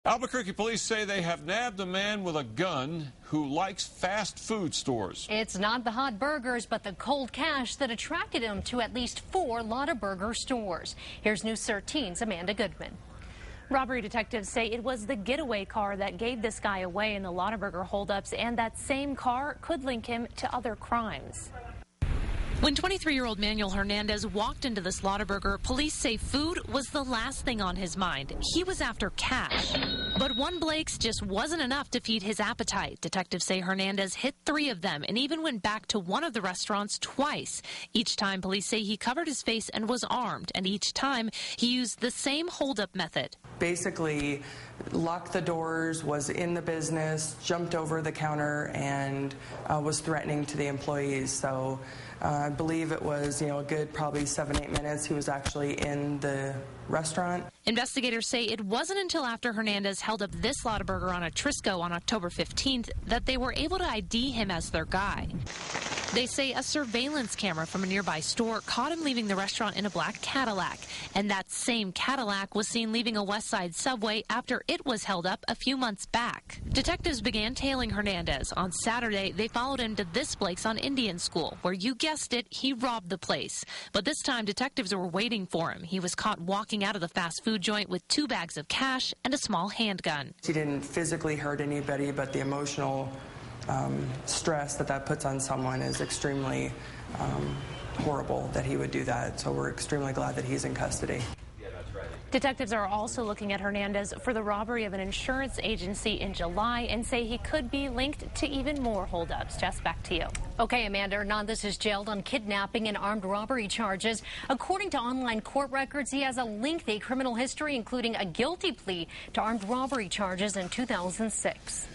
Albuquerque police say they have nabbed a man with a gun who likes fast food stores. It's not the hot burgers, but the cold cash that attracted him to at least 4 Lotta Burger stores. Here's News 13's Amanda Goodman. Robbery detectives say it was the getaway car that gave this guy away in the Lotta Burger holdups, and that same car could link him to other crimes. When 23-year-old Manuel Hernandez walked into this Lotta Burger, police say food was the last thing on his mind. He was after cash. But one Blake's just wasn't enough to feed his appetite. Detectives say Hernandez hit 3 of them and even went back to one of the restaurants twice. Each time, police say he covered his face and was armed, and each time he used the same holdup method. Basically locked the doors, was in the business, jumped over the counter, and was threatening to the employees. So I believe it was, a good probably 7-8 minutes he was actually in the restaurant. Investigators say it wasn't until after Hernandez held up this Lotta Burger on a Trisco on October 15th that they were able to ID him as their guy. They say a surveillance camera from a nearby store caught him leaving the restaurant in a black Cadillac, and that same Cadillac was seen leaving a West Side Subway after it was held up a few months back. Detectives began tailing Hernandez. On Saturday, they followed him to this Blake's on Indian School, where you guessed it, he robbed the place. But this time, detectives were waiting for him. He was caught walking out of the fast food joint with 2 bags of cash and a small handgun. He didn't physically hurt anybody, but the emotional stress that puts on someone is extremely horrible that he would do that. So we're extremely glad that he's in custody. Detectives are also looking at Hernandez for the robbery of an insurance agency in July and say he could be linked to even more holdups. Jess, back to you. Okay, Amanda, Hernandez is jailed on kidnapping and armed robbery charges. According to online court records, he has a lengthy criminal history, including a guilty plea to armed robbery charges in 2006.